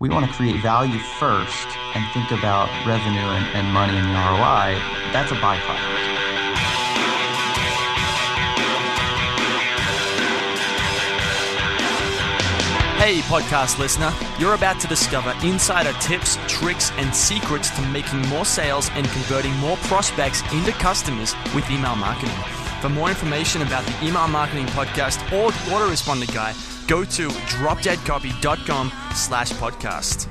We want to create value first and think about revenue and money and the ROI. That's a byproduct. Hey podcast listener, you're about to discover insider tips, tricks, and secrets to making more sales and converting more prospects into customers with email marketing. For more information about the Email Marketing Podcast or the Autoresponder Guide, go to dropdeadcopy.com/podcast.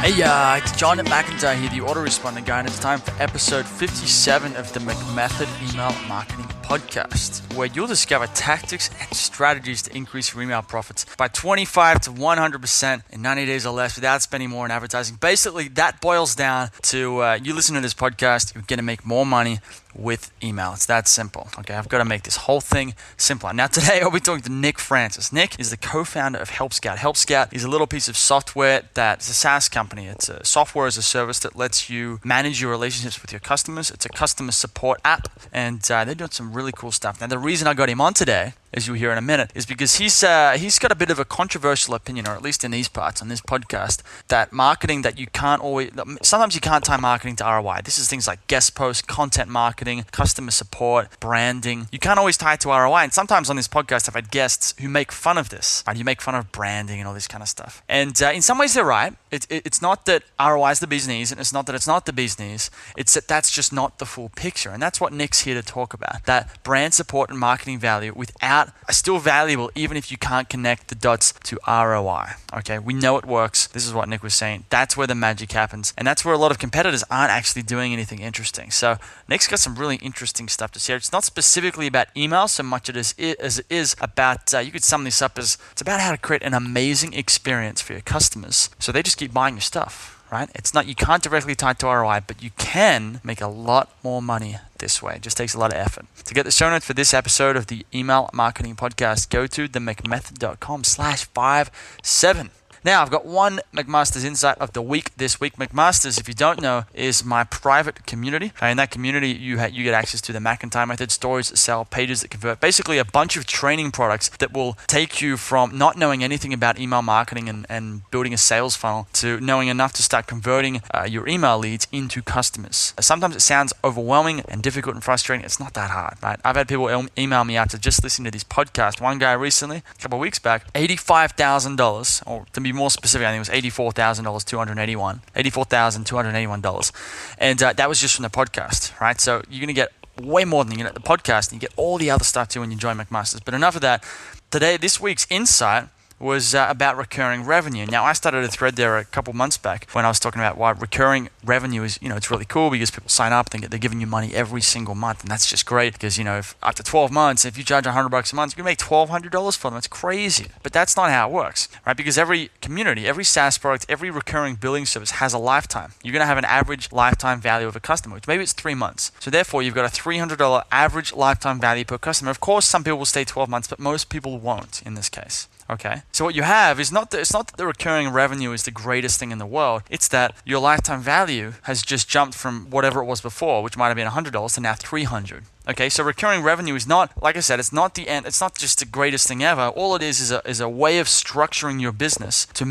Hey, it's John at McIntyre here, the Autoresponder Guide, and it's time for episode 57 of the McMethod Email Marketing Podcast, where you'll discover tactics and strategies to increase your email profits by 25 to 100% in 90 days or less without spending more on advertising. Basically, that boils down to you listen to this podcast, you're going to make more money with email. It's that simple. Okay, I've got to make this whole thing simpler. Now today I'll be talking to Nick Francis. Nick is the co-founder of Help Scout. Help Scout is a little piece of software that's a SaaS company. It's a software as a service that lets you manage your relationships with your customers. It's a customer support app, and they're doing some really cool stuff. Now the reason I got him on today, as you'll hear in a minute, is because he's got a bit of a controversial opinion, or at least in these parts on this podcast, that marketing that you can't always, sometimes you can't tie marketing to ROI. This is things like guest posts, content marketing, customer support, branding. You can't always tie it to ROI. And sometimes on this podcast, I've had guests who make fun of this. Right? You make fun of branding and all this kind of stuff. And in some ways, they're right. It's not that ROI is the bee's knees, and it's not that it's not the bee's knees. It's that that's just not the full picture. And that's what Nick's here to talk about. That brand support and marketing value without are still valuable even if you can't connect the dots to ROI. Okay, we know it works. This is what Nick was saying. That's where the magic happens. And that's where a lot of competitors aren't actually doing anything interesting. So Nick's got some really interesting stuff to share. It's not specifically about email so much as it is about, you could sum this up as, it's about how to create an amazing experience for your customers so they just keep buying your stuff. Right? It's not, you can't directly tie it to ROI, but you can make a lot more money this way. It just takes a lot of effort. To get the show notes for this episode of the Email Marketing Podcast, go to themcmethod.com/57. Now, I've got one McMaster's Insight of the week this week. McMaster's, if you don't know, is my private community. In that community, you get access to the McIntyre method, stories that sell, pages that convert, basically a bunch of training products that will take you from not knowing anything about email marketing and building a sales funnel to knowing enough to start converting your email leads into customers. Sometimes it sounds overwhelming and difficult and frustrating. It's not that hard, right? I've had people email me after just listening to this podcast. One guy recently, a couple of weeks back, $85,000, or to be more specific, I think it was $84,281. And that was just from the podcast, right? So you're going to get way more than you get at the podcast, and you get all the other stuff too when you join McMaster's. But enough of that. Today, this week's insight was about recurring revenue. Now, I started a thread there a couple months back when I was talking about why recurring revenue is, it's really cool because people sign up and they're giving you money every single month, and that's just great because, if after 12 months, if you charge $100 a month, you can make $1,200 for them. It's crazy. But that's not how it works, right? Because every community, every SaaS product, every recurring billing service has a lifetime. You're going to have an average lifetime value of a customer, which maybe it's 3 months. So therefore, you've got a $300 average lifetime value per customer. Of course, some people will stay 12 months, but most people won't in this case. Okay, so what you have is it's not that the recurring revenue is the greatest thing in the world. It's that your lifetime value has just jumped from whatever it was before, which might have been $100 to now $300. Okay, so recurring revenue is not, like I said, it's not the end. It's not just the greatest thing ever. All it is a way of structuring your business to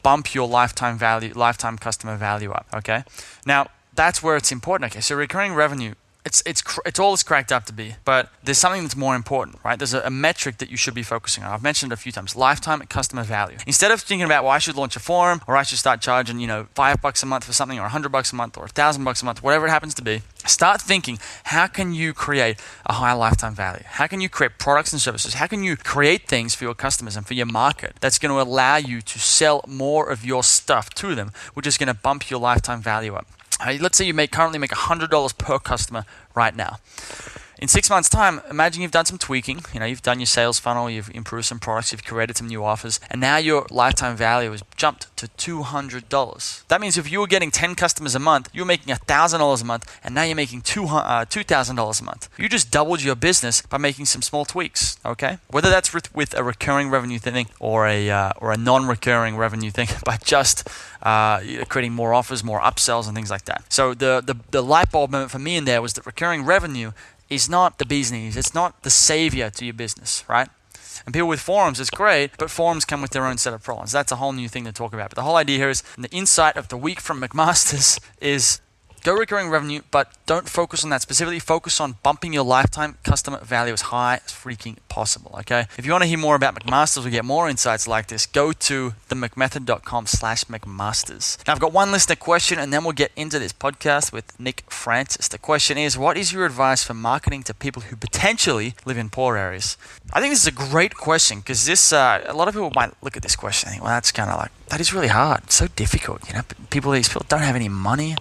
bump your lifetime customer value up. Okay, now that's where it's important. Okay, so recurring revenue. It's all it's cracked up to be, but there's something that's more important, right? There's a metric that you should be focusing on. I've mentioned it a few times: lifetime customer value. Instead of thinking about, well, I should launch a forum, or I should start charging, $5 a month for something, or $100 a month, or $1,000 a month, whatever it happens to be. Start thinking, how can you create a high lifetime value? How can you create products and services? How can you create things for your customers and for your market that's going to allow you to sell more of your stuff to them, which is going to bump your lifetime value up? Let's say you currently make $100 per customer right now. In 6 months' time, imagine you've done some tweaking. You've done your sales funnel, you've improved some products, you've created some new offers, and now your lifetime value has jumped to $200. That means if you were getting 10 customers a month, you were making $1,000 a month, and now you're making $2,000 a month. You just doubled your business by making some small tweaks. Okay, whether that's with a recurring revenue thing or a non-recurring revenue thing, by just creating more offers, more upsells, and things like that. So the light bulb moment for me in there was that recurring revenue is not the bee's knees. It's not the savior to your business, right? And people with forums, it's great, but forums come with their own set of problems. That's a whole new thing to talk about. But the whole idea here is, the insight of the week from McMaster's is, go recurring revenue, but don't focus on that specifically. Focus on bumping your lifetime customer value as high as freaking possible, okay? If you want to hear more about McMaster's or get more insights like this, go to themcmethod.com/McMaster's. Now, I've got one listener question, and then we'll get into this podcast with Nick Francis. The question is, what is your advice for marketing to people who potentially live in poor areas? I think this is a great question, because this, a lot of people might look at this question and think, well, that's kind of like, that is really hard. It's so difficult, these people don't have any money.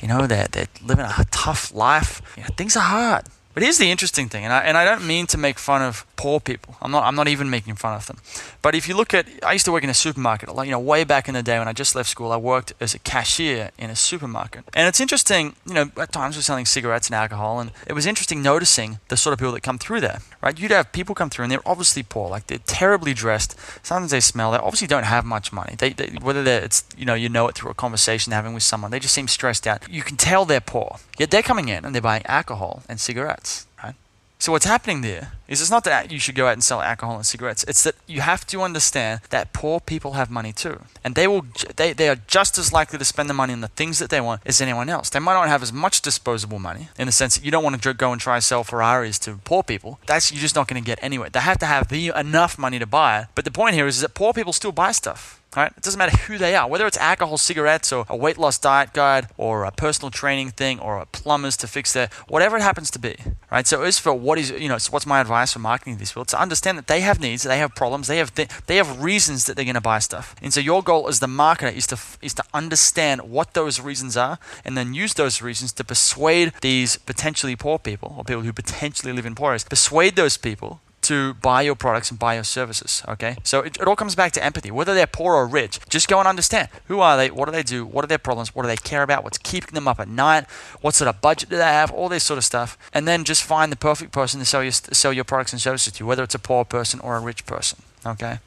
They're living a tough life. Things are hard. But here's the interesting thing, and I don't mean to make fun of poor people. I'm not even making fun of them. But if you look at, I used to work in a supermarket. Way back in the day when I just left school, I worked as a cashier in a supermarket. And it's interesting, at times we're selling cigarettes and alcohol, and it was interesting noticing the sort of people that come through there, right? You'd have people come through and they're obviously poor, like they're terribly dressed. Sometimes they smell. They obviously don't have much money. Whether it's you know it through a conversation they're having with someone, they just seem stressed out. You can tell they're poor. Yet they're coming in and they're buying alcohol and cigarettes, right? So what's happening there is, it's not that you should go out and sell alcohol and cigarettes. It's that you have to understand that poor people have money too. And they are just as likely to spend the money on the things that they want as anyone else. They might not have as much disposable money, in the sense that you don't want to go and try and sell Ferraris to poor people. You're just not going to get anywhere. They have to have enough money to buy it. But the point here is that poor people still buy stuff. Right? It doesn't matter who they are, whether it's alcohol, cigarettes, or a weight loss diet guide, or a personal training thing, or a plumbers to fix whatever it happens to be. Right? So as for what's my advice for marketing this field, to understand that they have needs, they have problems, they have reasons that they're going to buy stuff. And so your goal as the marketer is to understand what those reasons are, and then use those reasons to persuade these potentially poor people, or people who potentially live in poor areas, persuade those people to buy your products and buy your services, okay? So it all comes back to empathy. Whether they're poor or rich, just go and understand. Who are they? What do they do? What are their problems? What do they care about? What's keeping them up at night? What sort of budget do they have? All this sort of stuff. And then just find the perfect person to sell your products and services to, whether it's a poor person or a rich person, okay?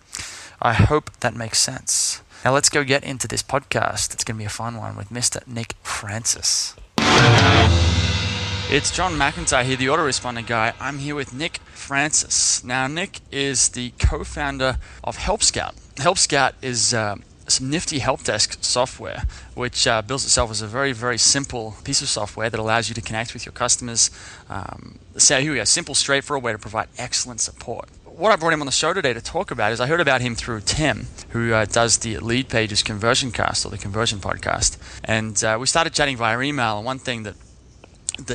I hope that makes sense. Now let's go get into this podcast. It's going to be a fun one with Mr. Nick Francis. It's John McIntyre here, the autoresponder guy. I'm here with Nick Francis. Now, Nick is the co-founder of Help Scout. Help Scout is some nifty help desk software, which builds itself as a very, very simple piece of software that allows you to connect with your customers. Simple, straightforward way to provide excellent support. What I brought him on the show today to talk about is, I heard about him through Tim, who does the Lead Pages Conversion Cast, or the Conversion Podcast. And we started chatting via email, and one thing that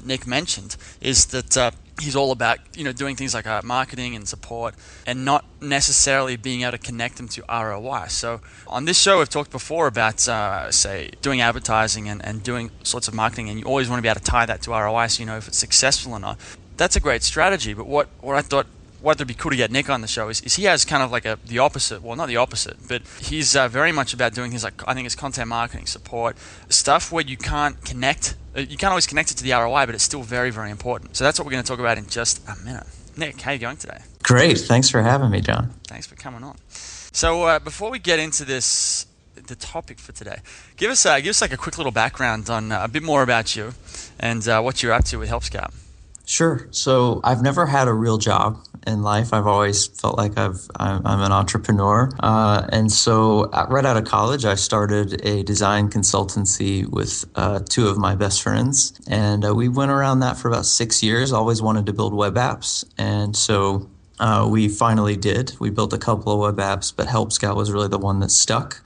Nick mentioned is that he's all about doing things like marketing and support, and not necessarily being able to connect them to ROI. So on this show, we've talked before about say doing advertising and doing sorts of marketing, and you always want to be able to tie that to ROI, so you know if it's successful or not. That's a great strategy. But what I thought, what would be cool to get Nick on the show is he has kind of like the opposite. Well, not the opposite, but he's very much about doing things like, I think it's content marketing, support, stuff where you can't connect. You can't always connect it to the ROI, but it's still very, very important. So that's what we're going to talk about in just a minute. Nick, how are you going today? Great. Thanks for having me, John. Thanks for coming on. So before we get into the topic for today, give us like a quick little background on a bit more about you and what you're up to with Help Scout. Sure. So I've never had a real job in life. I've always felt like I'm an entrepreneur. And so right out of college, I started a design consultancy with two of my best friends. And we went around that for about 6 years, always wanted to build web apps. And so we finally did. We built a couple of web apps, but Help Scout was really the one that stuck.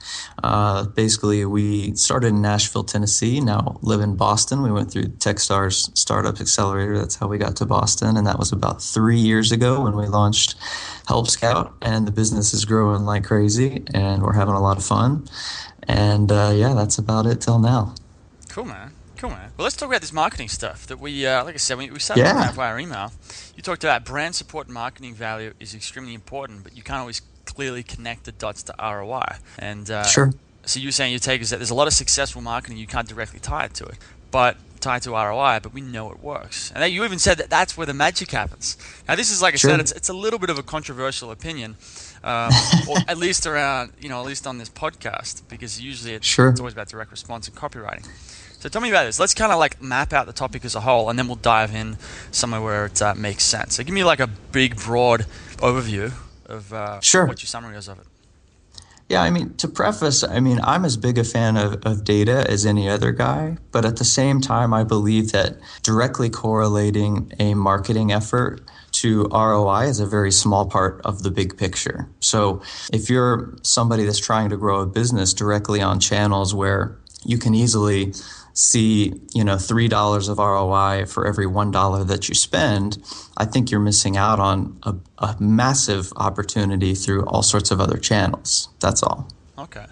Basically, we started in Nashville, Tennessee, now live in Boston. We went through Techstars Startup Accelerator. That's how we got to Boston. And that was about 3 years ago when we launched Help Scout. And the business is growing like crazy, and we're having a lot of fun. And that's about it till now. Cool, man. Well, let's talk about this marketing stuff that we, like I said, we started talking about via email. You talked about brand support and marketing value is extremely important, but you can't always clearly connect the dots to ROI. And Sure. So you were saying your take is that there's a lot of successful marketing you can't directly tie it to it, but tie it to ROI, but we know it works. And you even said that that's where the magic happens. Now, this is, like I said, it's a little bit of a controversial opinion, or at least around, at least on this podcast, because usually it's always about direct response and copywriting. So tell me about this. Let's kind of like map out the topic as a whole, and then we'll dive in somewhere where it makes sense. So give me like a big, broad overview of Sure. what your summary is of it. Yeah, I mean, to preface, I mean, I'm as big a fan of data as any other guy, but at the same time, I believe that directly correlating a marketing effort to ROI is a very small part of the big picture. So if you're somebody that's trying to grow a business directly on channels where you can easily see, $3 of ROI for every $1 that you spend, I think you're missing out on a massive opportunity through all sorts of other channels. That's all. Okay.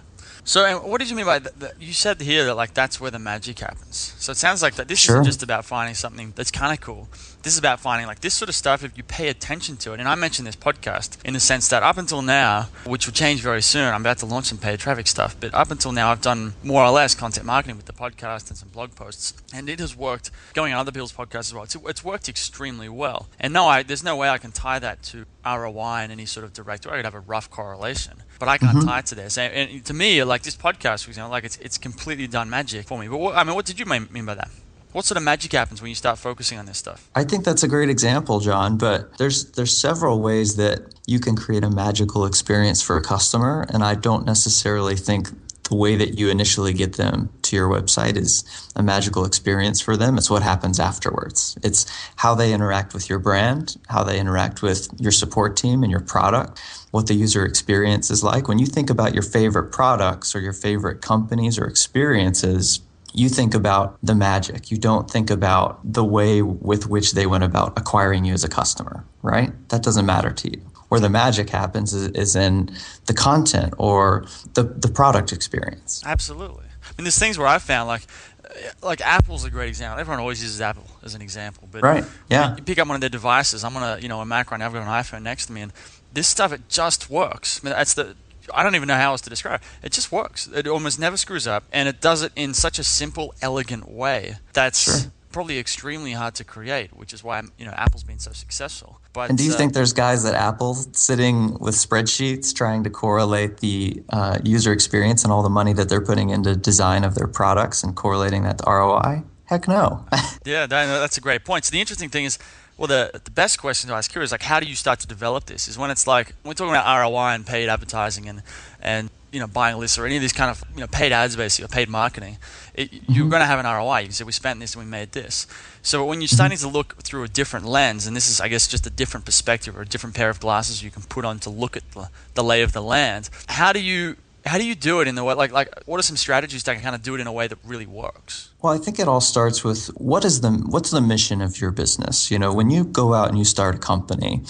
So, and what did you mean by that? You said here that like that's where the magic happens. So it sounds like that this isn't Sure. just about finding something that's kind of cool. This is about finding like this sort of stuff if you pay attention to it. And I mentioned this podcast in the sense that up until now, which will change very soon, I'm about to launch some paid traffic stuff. But up until now, I've done more or less content marketing with the podcast and some blog posts, and it has worked. Going on other people's podcasts as well, it's worked extremely well. And no, there's no way I can tie that to ROI in any sort of direct way. I could have a rough correlation, but I can't tie it to this. And to me, like this podcast, for example, like it's completely done magic for me. But what did you mean by that? What sort of magic happens when you start focusing on this stuff? I think that's a great example, John, but there's several ways that you can create a magical experience for a customer, and I don't necessarily think the way that you initially get them to your website is a magical experience for them. It's what happens afterwards. It's how they interact with your brand, how they interact with your support team and your product, what the user experience is like. When you think about your favorite products or your favorite companies or experiences, you think about the magic. You don't think about the way with which they went about acquiring you as a customer, right? That doesn't matter to you. Where the magic happens is in the content or the product experience. Absolutely. I mean, there's things where I found like Apple's a great example. Everyone always uses Apple as an example, but Right. Yeah. you pick up one of their devices. I'm on a Mac right now. I've got an iPhone next to me, and this stuff it just works. I mean, I don't even know how else to describe it. It just works. It almost never screws up, and it does it in such a simple, elegant way that's Sure. probably extremely hard to create, which is why Apple's been so successful. But And do you think there's guys at Apple sitting with spreadsheets trying to correlate the user experience and all the money that they're putting into design of their products and correlating that to ROI? Heck no. Yeah, that's a great point. So the interesting thing is, well, the best question to ask here is like, how do you start to develop this? Is when it's like we're talking about ROI and paid advertising and buying lists or any of these kind of paid ads basically or paid marketing. You're going to have an ROI. You can say we spent this and we made this. So when you're starting to look through a different lens, and this is I guess just a different perspective or a different pair of glasses you can put on to look at the lay of the land. How do you do it in the way like what are some strategies that can kind of do it in a way that really works? Well, I think it all starts with what's the mission of your business? When you go out and you start a company,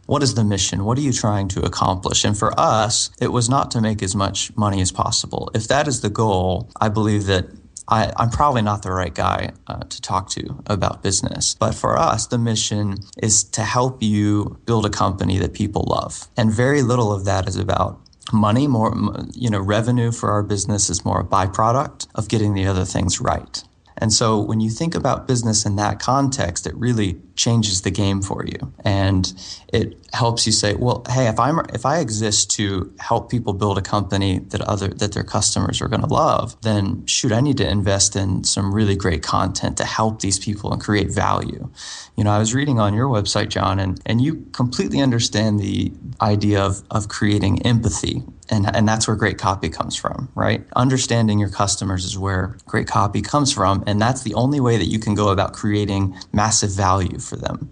what is the mission? What are you trying to accomplish? And for us, it was not to make as much money as possible. If that is the goal, I believe that I'm probably not the right guy to talk to about business. But for us, the mission is to help you build a company that people love. And very little of that is about money. More, revenue for our business is more a byproduct of getting the other things right. And so when you think about business in that context, it really changes the game for you. And it helps you say, well, hey, if I exist to help people build a company that their customers are going to love, then shoot, I need to invest in some really great content to help these people and create value. I was reading on your website, John, and you completely understand the idea of creating empathy. And that's where great copy comes from, right? Understanding your customers is where great copy comes from. And that's the only way that you can go about creating massive value for them.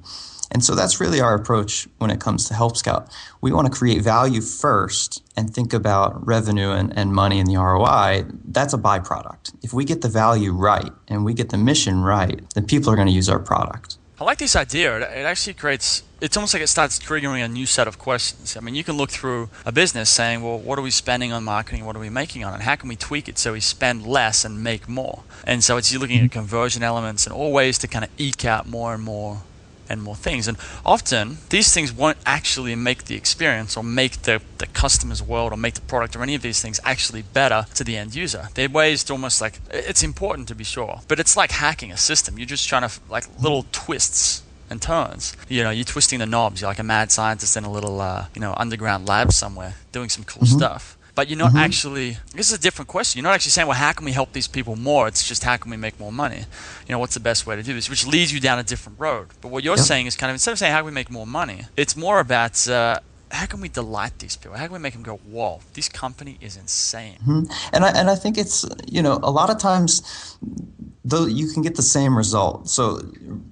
And so that's really our approach when it comes to Help Scout. We want to create value first and think about revenue and money and the ROI. That's a byproduct. If we get the value right and we get the mission right, then people are going to use our product. I like this idea. It actually it's almost like it starts triggering a new set of questions. I mean, you can look through a business saying, well, what are we spending on marketing? What are we making on it? How can we tweak it so we spend less and make more? And so you're looking at conversion elements and all ways to kind of eke out more and more things. And often these things won't actually make the experience or make the customer's world or make the product or any of these things actually better to the end user. They're ways to almost like, it's important to be sure, but it's like hacking a system. You're just trying to like little twists and turns. You're twisting the knobs. You're like a mad scientist in a little underground lab somewhere doing some cool stuff. But you're not actually, this is a different question. You're not actually saying, well, how can we help these people more? It's just, how can we make more money? What's the best way to do this? Which leads you down a different road. But what you're saying is kind of, instead of saying, how can we make more money? It's more about, how can we delight these people? How can we make them go, whoa, this company is insane? And I think it's, a lot of times though you can get the same result. So,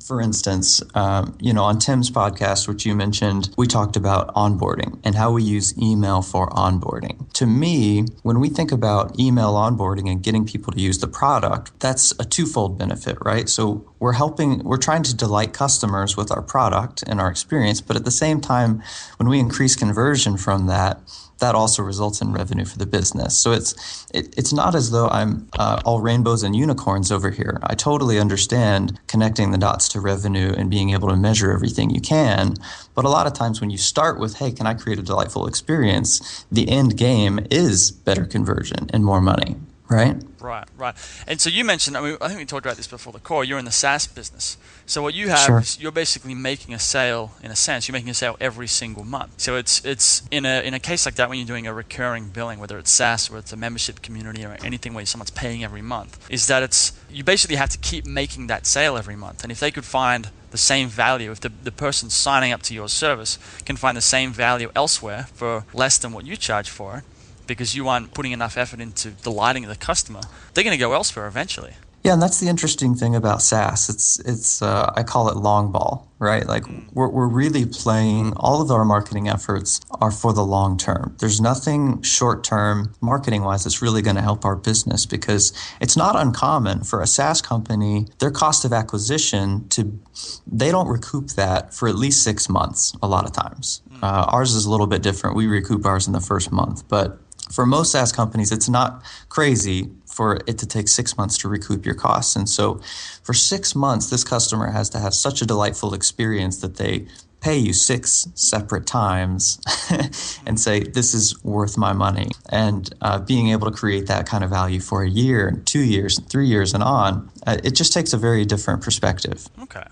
for instance, on Tim's podcast, which you mentioned, we talked about onboarding and how we use email for onboarding. To me, when we think about email onboarding and getting people to use the product, that's a twofold benefit, right? So we're trying to delight customers with our product and our experience, but at the same time, when we increase conversion from that also results in revenue for the business. So it's not as though I'm all rainbows and unicorns over here. I totally understand connecting the dots to revenue and being able to measure everything you can. But a lot of times when you start with, hey, can I create a delightful experience? The end game is better conversion and more money, right? Right. And so you mentioned, I think we talked about this before the call, you're in the SaaS business. So what you have Sure. is you're basically making a sale, in a sense, you're making a sale every single month. So it's in a case like that, when you're doing a recurring billing, whether it's SaaS or it's a membership community or anything where someone's paying every month, is that you basically have to keep making that sale every month. And if they could find the same value, if the person signing up to your service can find the same value elsewhere for less than what you charge for it, because you aren't putting enough effort into delighting the customer, they're going to go elsewhere eventually. Yeah, and that's the interesting thing about SaaS. It's I call it long ball, right? Like we're really playing, all of our marketing efforts are for the long term. There's nothing short term marketing wise that's really going to help our business, because it's not uncommon for a SaaS company, their cost of acquisition they don't recoup that for at least 6 months a lot of times. Ours is a little bit different. We recoup ours in the first month, but for most SaaS companies, it's not crazy for it to take 6 months to recoup your costs. And so for 6 months, this customer has to have such a delightful experience that they pay you 6 separate times and say, this is worth my money. And being able to create that kind of value for a year, and 2 years, and 3 years and on, it just takes a very different perspective. Okay.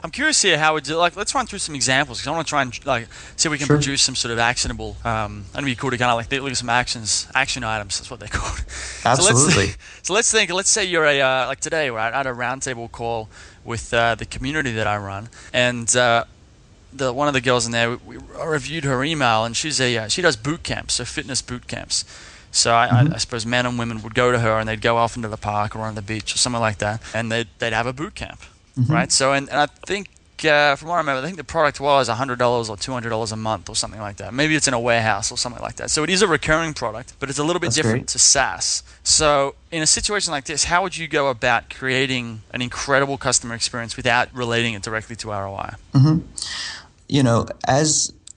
I'm curious here, how would you, let's run through some examples, because I want to try and see if we can Sure. produce some sort of actionable, it'd be cool to kind of look at some action items, that's what they're called. Absolutely. Let's say you're like today, we're at a roundtable call with the community that I run, and one of the girls in there, I reviewed her email, and she does boot camps, so fitness boot camps. So I suppose men and women would go to her, and they'd go off into the park or on the beach or something like that, and they'd have a boot camp, right? So and I think from what I remember, I think the product was $100 or $200 a month or something like that. Maybe it's in a warehouse or something like that. So it is a recurring product, but it's a little bit That's different great. to SaaS. So in a situation like this, how would you go about creating an incredible customer experience without relating it directly to ROI?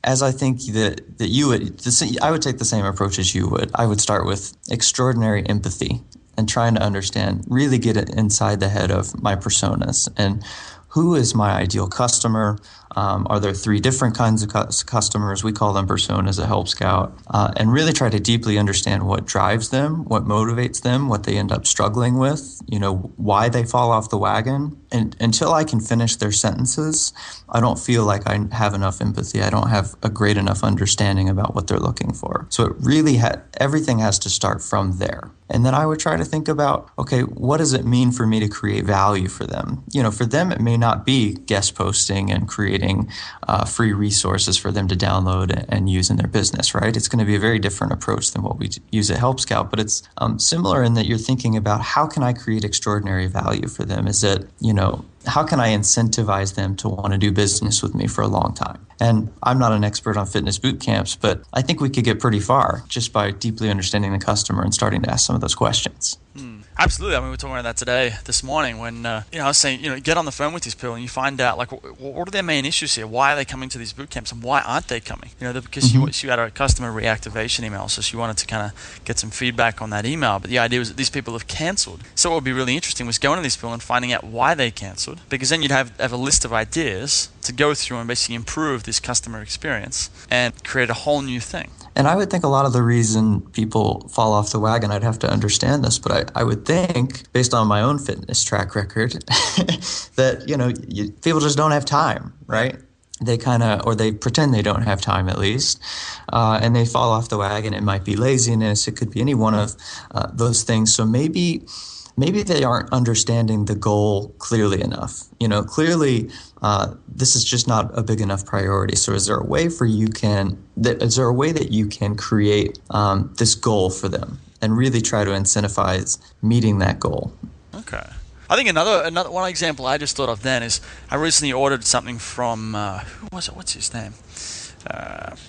As I think that you would, I would take the same approach as you would. I would start with extraordinary empathy and trying to understand, really get it inside the head of my personas and who is my ideal customer. Are there 3 different kinds of customers? We call them personas at Help Scout, and really try to deeply understand what drives them, what motivates them, what they end up struggling with, why they fall off the wagon. And until I can finish their sentences, I don't feel like I have enough empathy. I don't have a great enough understanding about what they're looking for. So it really everything has to start from there. And then I would try to think about, okay, what does it mean for me to create value for them? For them, it may not be guest posting and creating free resources for them to download and use in their business, right? It's going to be a very different approach than what we use at Help Scout, but it's similar in that you're thinking about, how can I create extraordinary value for them? Is it, how can I incentivize them to want to do business with me for a long time? And I'm not an expert on fitness boot camps, but I think we could get pretty far just by deeply understanding the customer and starting to ask some of those questions. Absolutely. I mean, we were talking about that this morning when, I was saying, get on the phone with these people and you find out, what are their main issues here? Why are they coming to these boot camps and why aren't they coming? Because she had a customer reactivation email, so she wanted to kind of get some feedback on that email. But the idea was that these people have cancelled. So what would be really interesting was going to these people and finding out why they cancelled, because then you'd have a list of ideas to go through and basically improve this customer experience and create a whole new thing. And I would think a lot of the reason people fall off the wagon, I'd have to understand this, but I would think, based on my own fitness track record, that, people just don't have time, right? They or they pretend they don't have time at least, and they fall off the wagon. It might be laziness. It could be any one of those things. So maybe maybe they aren't understanding the goal clearly enough. Clearly, this is just not a big enough priority. So is there a way is there a way that you can create this goal for them and really try to incentivize meeting that goal? Okay. I think another one example I just thought of then is I recently ordered something from who was it? What's his name?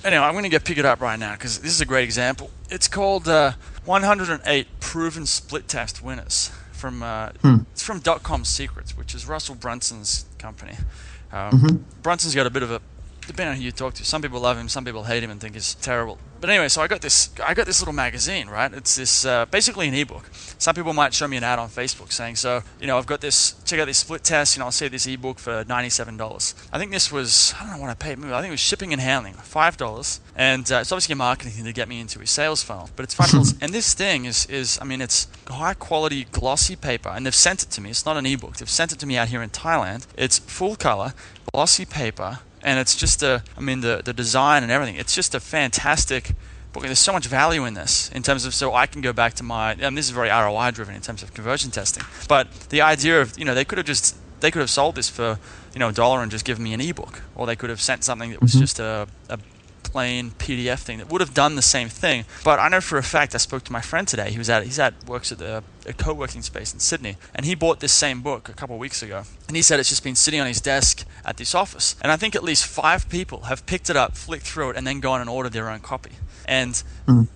Anyway, I'm going to pick it up right now because this is a great example. It's called 108 Proven Split Test Winners it's from .com Secrets, which is Russell Brunson's company. Brunson's got a bit of a, depending on who you talk to, some people love him, some people hate him and think he's terrible. But anyway, so I got this little magazine, right? It's this basically an ebook. Some people might show me an ad on Facebook saying, so, I've got this, check out this split test, I'll see this ebook for $97. I think this was, I don't know what I paid, I think it was shipping and handling, $5. And it's obviously a marketing thing to get me into his sales funnel, but it's $5. And this thing is it's high quality glossy paper, and they've sent it to me. It's not an ebook. They've sent it to me out here in Thailand. It's full color, glossy paper, and it's just the design and everything. It's just a fantastic book. There's so much value in this in terms of, so I can go back to this is very ROI driven in terms of conversion testing. But the idea of, they could have sold this for, $1 and just given me an ebook, or they could have sent something that was just a plain PDF thing that would have done the same thing. But I know for a fact, I spoke to my friend today. Works at a co-working space in Sydney, and he bought this same book a couple of weeks ago. And he said it's just been sitting on his desk at this office. And I think at least 5 people have picked it up, flicked through it, and then gone and ordered their own copy. And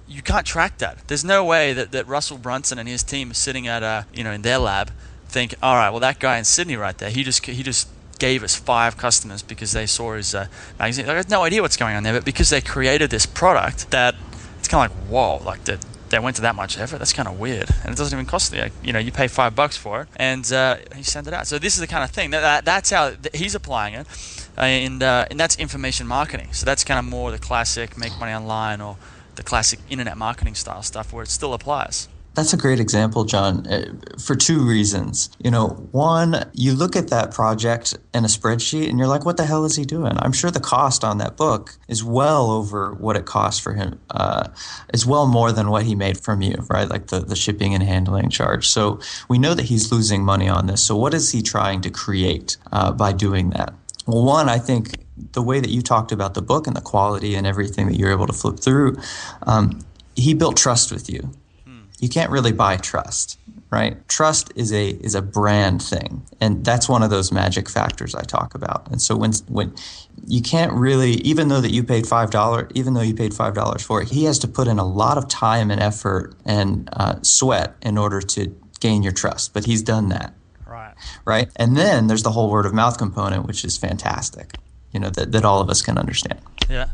you can't track that. There's no way that Russell Brunson and his team are sitting at in their lab, think, all right, well, that guy in Sydney right there, he just gave us 5 customers because they saw his magazine. I have no idea what's going on there, but because they created this product that it's kind of like, whoa, like they went to that much effort. That's kind of weird, and it doesn't even cost you. You pay $5 for it, and he sent it out. So this is the kind of thing that's how he's applying it, and that's information marketing. So that's kind of more the classic make money online or the classic internet marketing style stuff where it still applies. That's a great example, John, for 2 reasons. One, you look at that project in a spreadsheet and you're like, what the hell is he doing? I'm sure the cost on that book is well over what it cost for him, is well more than what he made from you, right? Like the shipping and handling charge. So we know that he's losing money on this. So what is he trying to create by doing that? Well, one, I think the way that you talked about the book and the quality and everything that you're able to flip through, he built trust with you. You can't really buy trust, right? Trust is a brand thing, and that's one of those magic factors I talk about. And so when you can't really, even though you paid $5 for it, he has to put in a lot of time and effort and sweat in order to gain your trust. But he's done that, right? And then there's the whole word of mouth component, which is fantastic, that all of us can understand. Yeah.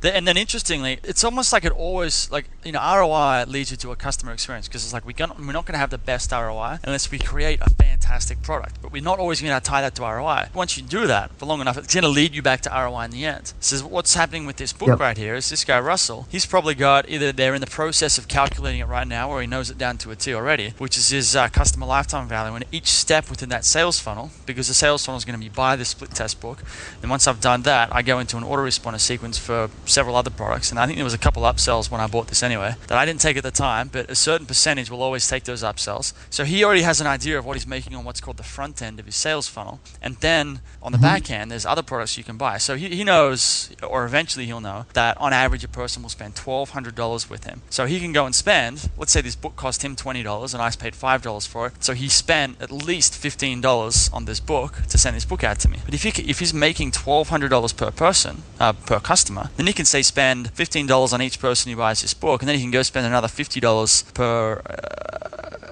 And then interestingly, it's almost like it always, ROI leads you to a customer experience, because it's like we're not going to have the best ROI unless we create a fantastic product. But we're not always going to tie that to ROI. Once you do that for long enough, it's going to lead you back to ROI in the end. So what's happening with this book right here is this guy, Russell, he's probably got either they're in the process of calculating it right now, or he knows it down to a T already, which is his customer lifetime value. And each step within that sales funnel, because the sales funnel is going to be buy this split test book. And once I've done that, I go into an autoresponder sequence for several other products, and I think there was a couple upsells when I bought this anyway that I didn't take at the time, but a certain percentage will always take those upsells. So he already has an idea of what he's making on what's called the front end of his sales funnel, and then on the back end there's other products you can buy. So he knows, or eventually he'll know, that on average a person will spend $1,200 with him. So he can go and spend, let's say this book cost him $20 and I paid $5 for it, so he spent at least $15 on this book to send this book out to me. But if he's making $1,200 per person, per customer, then he can say spend $15 on each person who buys this book, and then you can go spend another $50 per.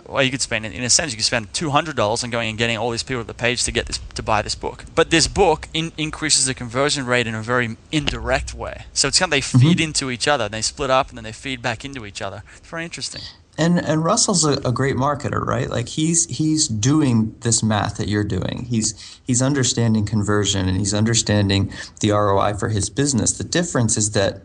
Well, you could spend, in a sense, you could spend $200 on going and getting all these people to the page to buy this book. But this book increases the conversion rate in a very indirect way. So it's kind of they feed into each other, they split up, and then they feed back into each other. It's very interesting. And Russell's a great marketer, right? Like he's doing this math that you're doing. He's understanding conversion, and he's understanding the ROI for his business. The difference is that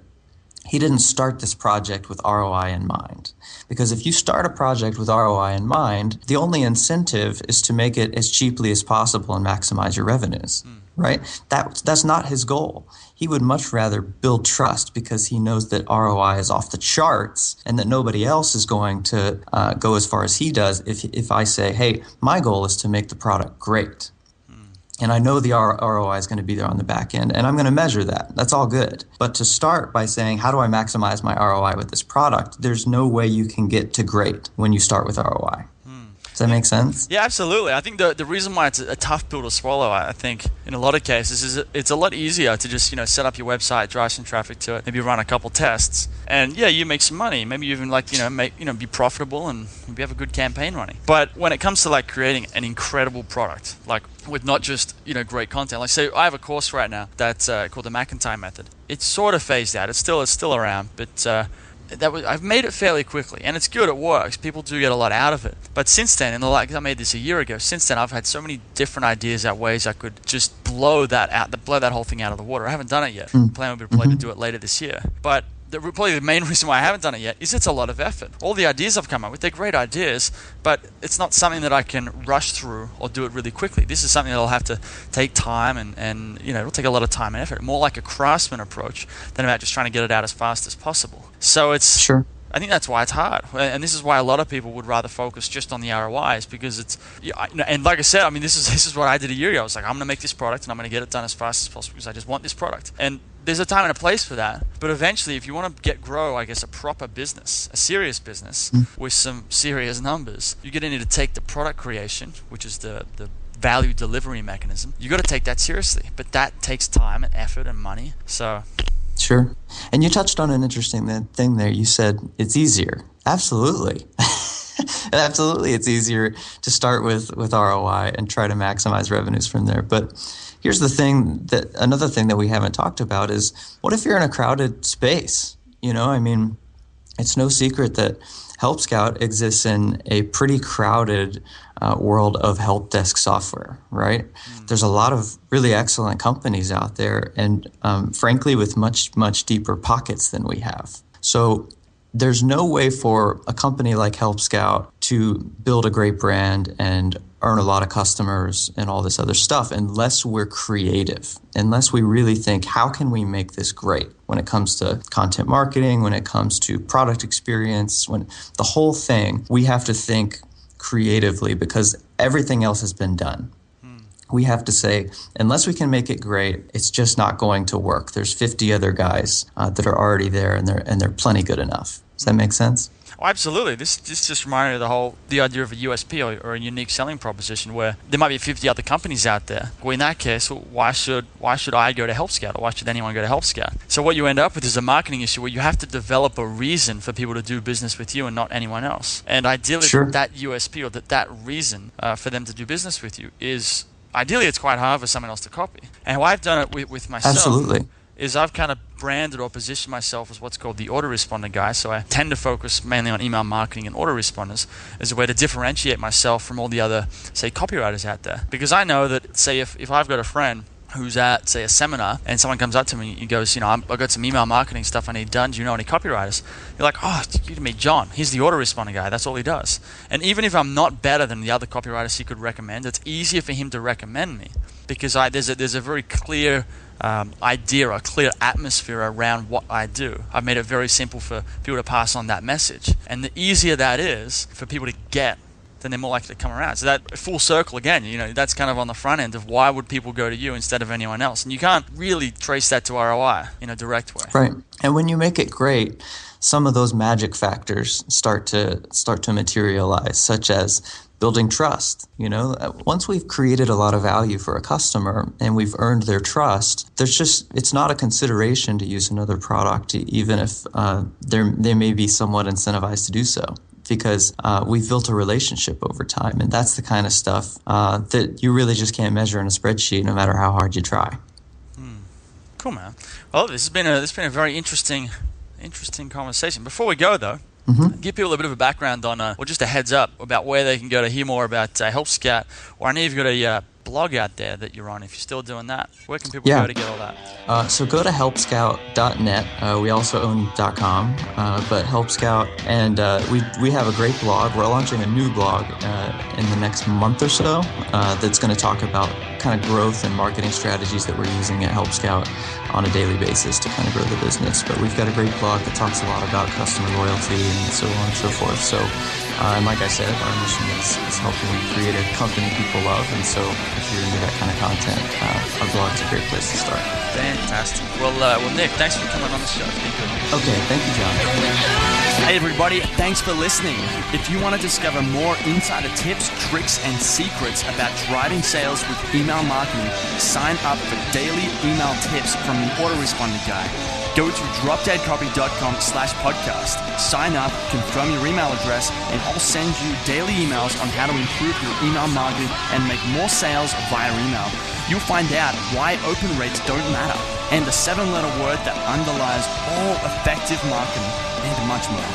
he didn't start this project with ROI in mind. Because if you start a project with ROI in mind, the only incentive is to make it as cheaply as possible and maximize your revenues. right? That's not his goal. He would much rather build trust because he knows that ROI is off the charts and that nobody else is going to go as far as he does if I say, hey, my goal is to make the product great. And I know the ROI is going to be there on the back end, and I'm going to measure that. That's all good. But to start by saying, how do I maximize my ROI with this product? There's no way you can get to great when you start with ROI. Does that make sense? Yeah, absolutely. I think the reason why it's a tough pill to swallow, I think, in a lot of cases, is it's a lot easier to just set up your website, drive some traffic to it, maybe run a couple tests, and yeah, you make some money. Maybe you even be profitable and maybe have a good campaign running. But when it comes to creating an incredible product, with not just great content, say I have a course right now that's called the McIntyre Method. It's sort of phased out. It's still around, but I've made it fairly quickly, and it's good. It works. People do get a lot out of it. But since then, I made this a year ago. Since then, I've had so many different ideas at ways I could just blow that whole thing out of the water. I haven't done it yet. Plan would be to do it later this year. But probably the main reason why I haven't done it yet is it's a lot of effort. All the ideas I've come up with, they're great ideas, but it's not something that I can rush through or do it really quickly. This is something that'll have to take time and it'll take a lot of time and effort. More like a craftsman approach than about just trying to get it out as fast as possible. So it's Sure. I think that's why it's hard, and this is why a lot of people would rather focus just on the ROIs because it's, and like I said, this is what I did a year ago. I was like, I'm going to make this product and I'm going to get it done as fast as possible because I just want this product. And there's a time and a place for that, but eventually, if you want to grow, I guess, a proper business, a serious business with some serious numbers, you're going to need to take the product creation, which is the value delivery mechanism. You got to take that seriously, but that takes time and effort and money. So. Sure. And you touched on an interesting thing there. You said it's easier. Absolutely. Absolutely, it's easier to start with ROI and try to maximize revenues from there. But here's another thing that we haven't talked about is, what if you're in a crowded space? It's no secret that Help Scout exists in a pretty crowded world of help desk software, right? There's a lot of really excellent companies out there, and frankly, with much, much deeper pockets than we have. So there's no way for a company like Help Scout to build a great brand and earn a lot of customers and all this other stuff unless we're creative, unless we really think, how can we make this great when it comes to content marketing, when it comes to product experience, when the whole thing, we have to think creatively because everything else has been done. We have to say, unless we can make it great, it's just not going to work. There's 50 other guys that are already there, and they're plenty good enough. Does that make sense? Oh, absolutely. This just reminded me of the idea of a USP or a unique selling proposition, where there might be 50 other companies out there. Well, in that case, why should I go to Help Scout, or why should anyone go to Help Scout? So what you end up with is a marketing issue where you have to develop a reason for people to do business with you and not anyone else. And ideally, that USP or that reason for them to do business with you is, ideally, it's quite hard for someone else to copy. And how I've done it with myself. Absolutely. Is I've kind of branded or positioned myself as what's called the autoresponder guy. So I tend to focus mainly on email marketing and autoresponders as a way to differentiate myself from all the other, say, copywriters out there. Because I know that, say, if I've got a friend who's at, say, a seminar, and someone comes up to me and goes, I've got some email marketing stuff I need done. Do you know any copywriters? You're like, oh, you meet John. He's the autoresponder guy. That's all he does. And even if I'm not better than the other copywriters he could recommend, it's easier for him to recommend me because there's a very clear idea, a clear atmosphere around what I do. I've made it very simple for people to pass on that message. And the easier that is for people to get, then they're more likely to come around. So that full circle again, that's kind of on the front end of why would people go to you instead of anyone else. And you can't really trace that to ROI in a direct way. Right. And when you make it great, some of those magic factors start to materialize, such as building trust. Once we've created a lot of value for a customer and we've earned their trust, it's not a consideration to use another product, even if they may be somewhat incentivized to do so, because we've built a relationship over time. And that's the kind of stuff that you really just can't measure in a spreadsheet, no matter how hard you try. Cool, man. Well, this has been a very interesting conversation. Before we go, though, give people a bit of a background on, or just a heads up about where they can go to hear more about Help Scout, or I know you've got a blog out there that you're on. If you're still doing that, where can people go to get all that? So go to helpscout.net. We also own .com, but Help Scout, and we have a great blog. We're launching a new blog in the next month or so that's going to talk about kind of growth and marketing strategies that we're using at Help Scout on a daily basis to kind of grow the business. But we've got a great blog that talks a lot about customer loyalty and so on and so forth. So, and like I said, our mission is helping create a company people love. And so if you're into that kind of content, our blog's a great place to start. Fantastic. Well, Nick, thanks for coming on the show. It's been good. Okay, thank you, John. Hey everybody, thanks for listening. If you want to discover more insider tips, tricks, and secrets about driving sales with email marketing, sign up for daily email tips from the autoresponder guy. Go to dropdeadcopy.com/podcast. Sign up, confirm your email address, and I'll send you daily emails on how to improve your email marketing and make more sales via email. You'll find out why open rates don't matter and the 7-letter word that underlies all effective marketing and much more.